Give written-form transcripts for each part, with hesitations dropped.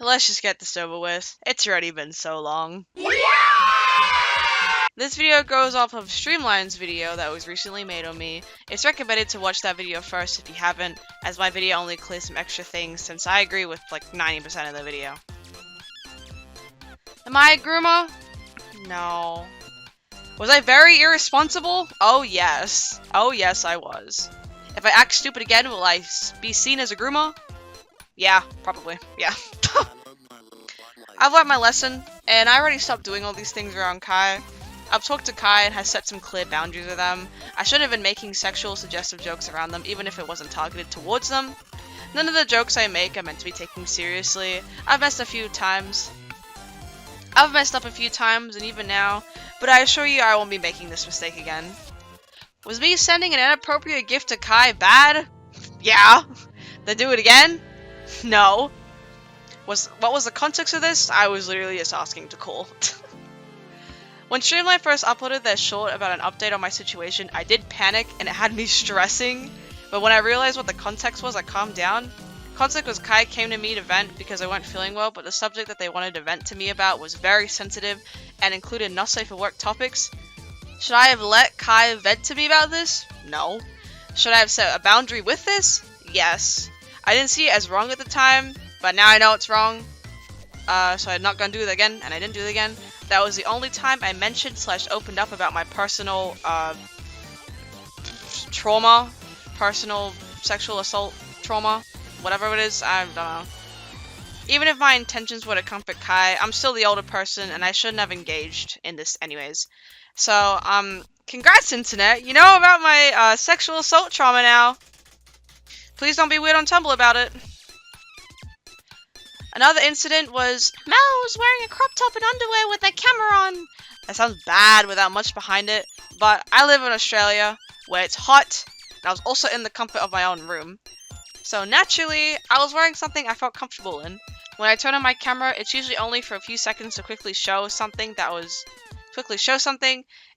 Let's just get this over with. It's already been so long. This video goes off of Streamline's video that was recently made on me. It's recommended to watch that video first if you haven't, as my video only clears some extra things since I agree with like 90% of the video. Am I a groomer? No. Was I very irresponsible? Oh yes. Oh yes, I was. If I act stupid again, will I be seen as a groomer? Yeah, probably. Yeah. I've learned my lesson, and I already stopped doing all these things around Kai. I've talked to Kai and has set some clear boundaries with them. I shouldn't have been making sexual suggestive jokes around them, even if it wasn't targeted towards them. None of the jokes I make are meant to be taken seriously. I've messed up a few times, and even now, but I assure you I won't be making this mistake again. Was me sending an inappropriate gift to Kai bad? Yeah. Then do it again? No. What was the context of this? I was literally just asking to call. When Streamline first uploaded their short about an update on my situation, I did panic and it had me stressing, but when I realized what the context was, I calmed down. Context was Kai came to me to vent because I weren't feeling well, but the subject that they wanted to vent to me about was very sensitive and included not safe for work topics. Should I have let Kai vent to me about this? No. Should I have set a boundary with this? Yes. I didn't see it as wrong at the time, but now I know it's wrong. So I'm not gonna do it again, and I didn't do it again. That was the only time I mentioned / opened up about my personal trauma, personal sexual assault trauma, whatever it is, I don't know. Even if my intentions were to comfort Kai, I'm still the older person and I shouldn't have engaged in this anyways. So, congrats internet, you know about my sexual assault trauma now. Please don't be weird on Tumblr about it. Another incident was Mel was wearing a crop top and underwear with a camera on. That sounds bad without much behind it, but I live in Australia where it's hot, and I was also in the comfort of my own room. So naturally, I was wearing something I felt comfortable in. When I turn on my camera, it's usually only for a few seconds to quickly show something,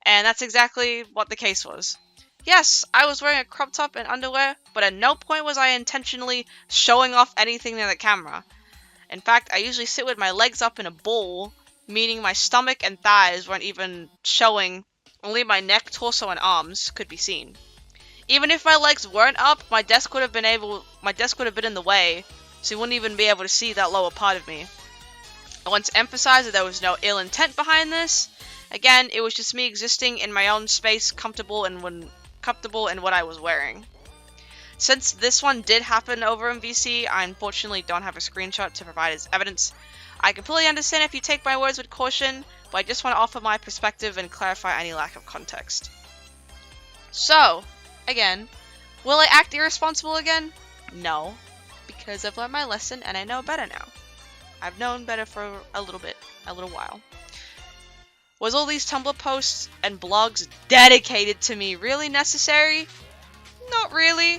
and that's exactly what the case was. Yes, I was wearing a crop top and underwear, but at no point was I intentionally showing off anything in the camera. In fact, I usually sit with my legs up in a ball, meaning my stomach and thighs weren't even showing, only my neck, torso, and arms could be seen. Even if my legs weren't up, my desk would have been in the way, so you wouldn't even be able to see that lower part of me. I want to emphasize that there was no ill intent behind this. Again, it was just me existing in my own space, comfortable in what I was wearing. Since this one did happen over in VC, I unfortunately don't have a screenshot to provide as evidence. I completely understand if you take my words with caution, but I just want to offer my perspective and clarify any lack of context. So, again, will I act irresponsible again? No, because I've learned my lesson and I know better now. I've known better for a little while. Was all these Tumblr posts and blogs dedicated to me really necessary? Not really.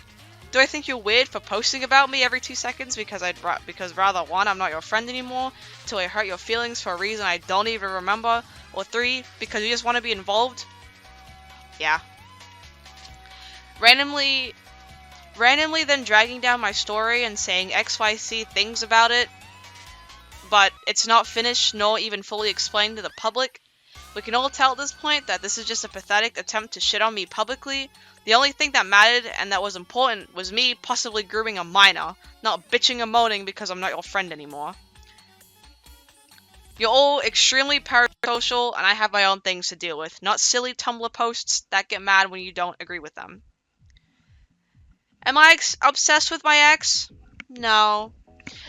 Do I think you're weird for posting about me every 2 seconds because rather 1, I'm not your friend anymore, 2, I hurt your feelings for a reason I don't even remember, or 3, because you just want to be involved? Yeah. Randomly then dragging down my story and saying XYZ things about it, but it's not finished nor even fully explained to the public. We can all tell at this point that this is just a pathetic attempt to shit on me publicly. The only thing that mattered and that was important was me possibly grooming a minor, not bitching and moaning because I'm not your friend anymore. You're all extremely parasocial and I have my own things to deal with, not silly Tumblr posts that get mad when you don't agree with them. Am I obsessed with my ex? No.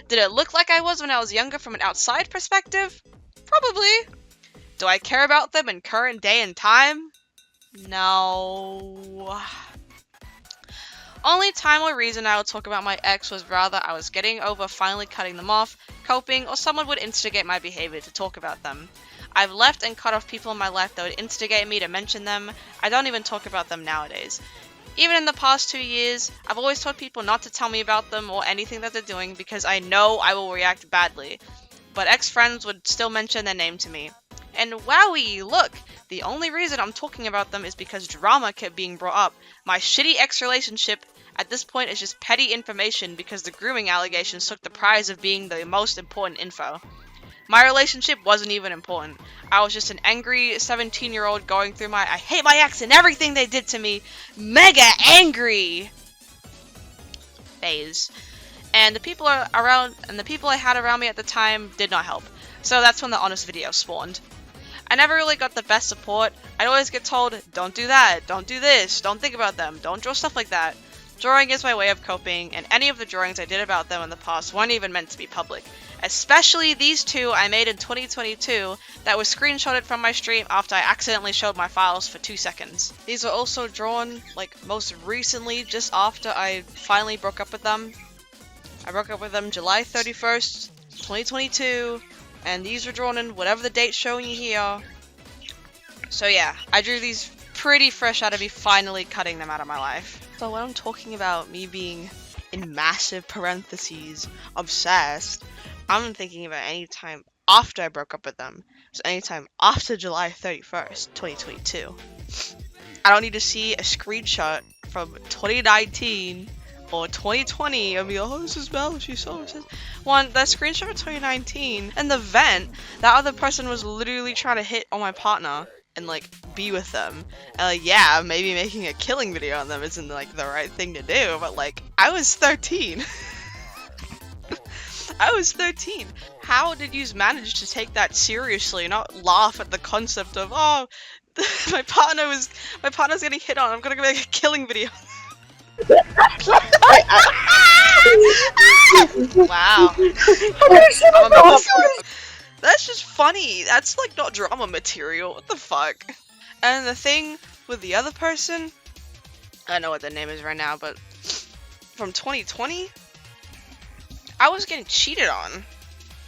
Did it look like I was when I was younger from an outside perspective? Probably. Do I care about them in current day and time? No. Only time or reason I would talk about my ex was rather I was getting over finally cutting them off, coping, or someone would instigate my behavior to talk about them. I've left and cut off people in my life that would instigate me to mention them. I don't even talk about them nowadays. Even in the past 2 years, I've always told people not to tell me about them or anything that they're doing because I know I will react badly. But ex-friends would still mention their name to me. And wowie, look, the only reason I'm talking about them is because drama kept being brought up. My shitty ex-relationship, At this point, it's just petty information because the grooming allegations took the prize of being the most important info. My relationship wasn't even important. I was just an angry 17-year-old going through I hate my ex and everything they did to me, mega angry phase. And the people I had around me at the time did not help. So that's when the honest video spawned. I never really got the best support. I'd always get told, don't do that, don't do this, don't think about them, don't draw stuff like that. Drawing is my way of coping, and any of the drawings I did about them in the past weren't even meant to be public. Especially these two I made in 2022 that was screenshotted from my stream after I accidentally showed my files for 2 seconds. These were also drawn, like, most recently, just after I finally broke up with them. I broke up with them July 31st, 2022, and these were drawn in whatever the date's showing you here. So yeah, I drew these pretty fresh out of me finally cutting them out of my life. So when I'm talking about me being, in massive parentheses, obsessed, I'm thinking about any time after I broke up with them. So anytime after July 31st, 2022. I don't need to see a screenshot from 2019 or 2020 and be like, oh, this is Mel, she's so obsessed. One, that screenshot of 2019, and the vent, that other person was literally trying to hit on my partner and, like, be with them. And, like, yeah, maybe making a killing video on them isn't, like, the right thing to do, but, like, I was 13. I was 13. How did you manage to take that seriously and not laugh at the concept of, oh, my partner's getting hit on, I'm gonna go make a killing video. Wow. That's just funny. That's like not drama material. What the fuck? And the thing with the other person, I don't know what their name is right now, but from 2020, I was getting cheated on.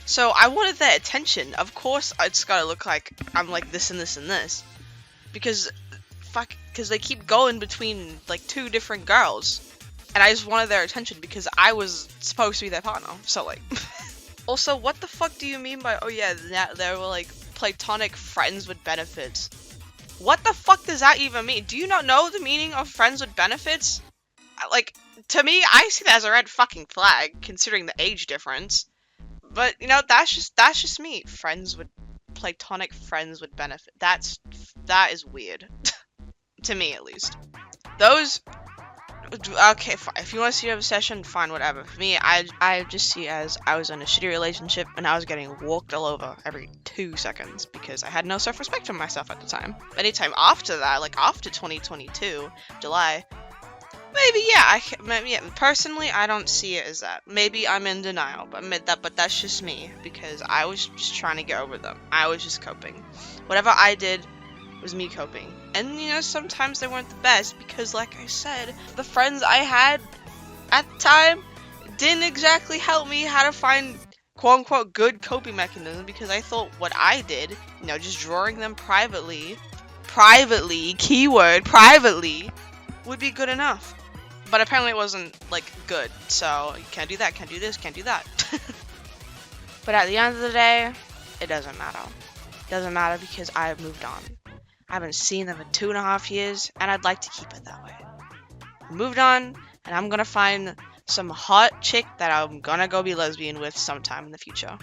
So I wanted their attention. Of course, it's gotta look like I'm like this and this and this. Because they keep going between like 2 different girls. And I just wanted their attention because I was supposed to be their partner. So like... Also, what the fuck do you mean by, oh yeah, they were like platonic friends with benefits? What the fuck does that even mean? Do you not know the meaning of friends with benefits? Like, to me, I see that as a red fucking flag, considering the age difference. But, you know, that's just me. Platonic friends with benefit. That is weird. To me, at least. Those... Okay, fine. If you want to see an obsession, fine, whatever. For me, I just see it as I was in a shitty relationship and I was getting walked all over every 2 seconds because I had no self-respect for myself at the time. Anytime after that, like after 2022, July, maybe, yeah, personally, I don't see it as that. Maybe I'm in denial, but that's just me because I was just trying to get over them. I was just coping. Whatever I did was me coping. And, you know, sometimes they weren't the best because, like I said, the friends I had at the time didn't exactly help me how to find quote-unquote good coping mechanism because I thought what I did, you know, just drawing them privately, keyword, privately, would be good enough. But apparently it wasn't, like, good. So, you can't do that, can't do this, can't do that. But at the end of the day, it doesn't matter. It doesn't matter because I have moved on. I haven't seen them in 2.5 years, and I'd like to keep it that way. I moved on, and I'm gonna find some hot chick that I'm gonna go be lesbian with sometime in the future.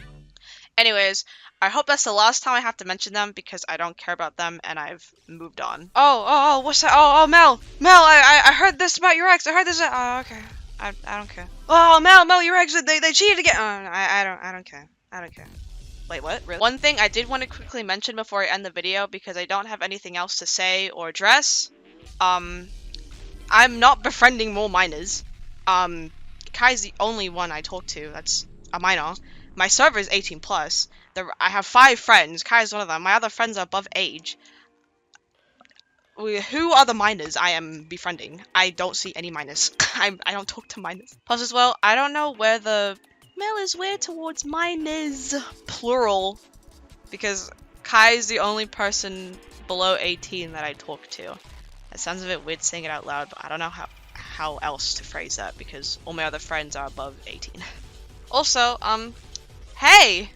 Anyways, I hope that's the last time I have to mention them because I don't care about them and I've moved on. Oh, what's that? Oh, Mel, I heard this about your ex. I heard this. Oh, okay. I don't care. Oh, Mel, your ex, they cheated again. Oh, I don't care. I don't care. Wait, what? Really? One thing I did want to quickly mention before I end the video, because I don't have anything else to say or address. I'm not befriending more minors. Kai's the only one I talk to that's a minor. My server is 18+. I have 5 friends. Kai's one of them. My other friends are above age. Who are the minors I am befriending? I don't see any minors. I don't talk to minors. Plus as well, I don't know where the... Mel is weird towards minors, plural, because Kai's the only person below 18 that I talk to. It sounds a bit weird saying it out loud, but I don't know how else to phrase that because all my other friends are above 18. Also, hey,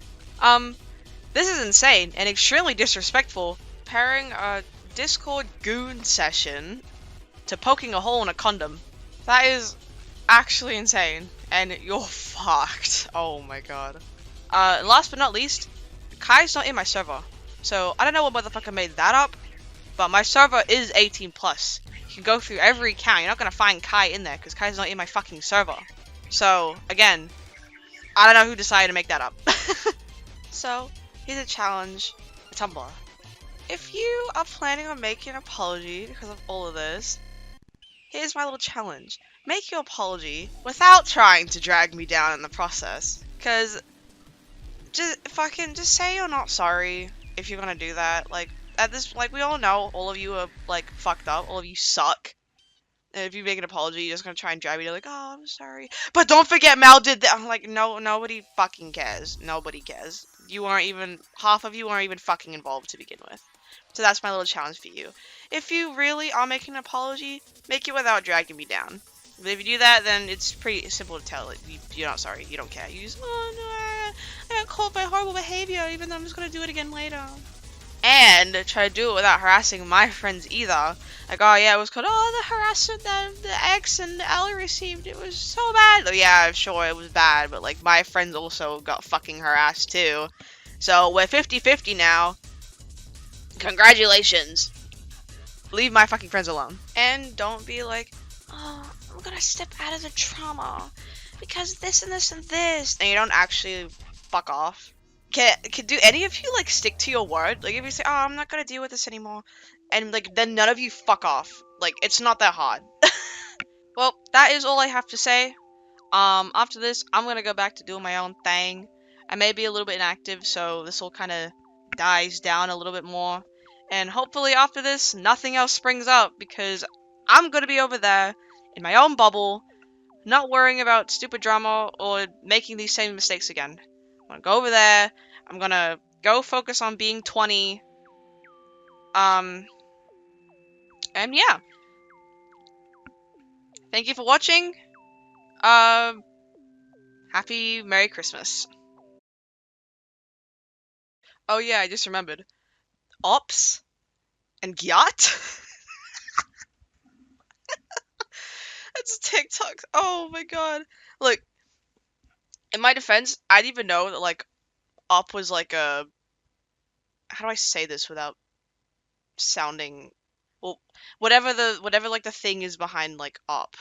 this is insane and extremely disrespectful. Comparing a Discord goon session to poking a hole in a condom. That is actually insane. And you're fucked. Oh my god. Last but not least, Kai's not in my server. So I don't know what motherfucker made that up, but my server is 18 plus. You can go through every account. You're not gonna find Kai in there because Kai's not in my fucking server. So again, I don't know who decided to make that up. So here's a challenge for Tumblr. If you are planning on making an apology because of all of this, here's my little challenge. Make your apology without trying to drag me down in the process. Cause just say you're not sorry if you're gonna do that. Like at this, like we all know, all of you are like fucked up. All of you suck. And if you make an apology, you're just gonna try and drag me to like, oh, I'm sorry. But don't forget Mal did that. I'm like, no, nobody fucking cares. Nobody cares. You aren't even, half of you aren't even fucking involved to begin with. So that's my little challenge for you. If you really are making an apology, make it without dragging me down. But if you do that, then it's pretty simple to tell. Like, you're not sorry. You don't care. You just, oh no, I got caught by horrible behavior, even though I'm just gonna do it again later. And try to do it without harassing my friends either. Like, oh yeah, it was called, oh, the harassment that the ex and Ellie received, it was so bad. Oh, yeah, sure, it was bad, but like, my friends also got fucking harassed too. So we're 50-50 now. Congratulations. Leave my fucking friends alone. And don't be like, oh, I'm gonna step out of the trauma because this and this and this. And you don't actually fuck off. Can do any of you like stick to your word? Like if you say, "Oh, I'm not gonna deal with this anymore," and like then none of you fuck off. Like it's not that hard. Well, that is all I have to say. After this, I'm gonna go back to doing my own thing. I may be a little bit inactive, so this will kind of dies down a little bit more. And hopefully after this, nothing else springs up because I'm gonna be over there in my own bubble, not worrying about stupid drama or making these same mistakes again. I'm gonna go over there. I'm gonna go focus on being 20. Um, and yeah. Thank you for watching. Happy Merry Christmas. Oh yeah, I just remembered. Ops and Gyat? That's TikTok. Oh my god. Look, in my defense, I didn't even know that like Op was like a, how do I say this without sounding, well, whatever like the thing is behind like Op.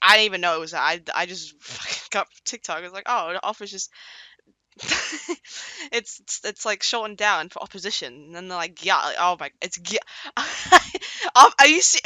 I didn't even know it was that. I just fucking got TikTok. I was like, oh, Op is just it's like shortened down for opposition, and then they're like, yeah, like, oh my, it's yeah. Are you see?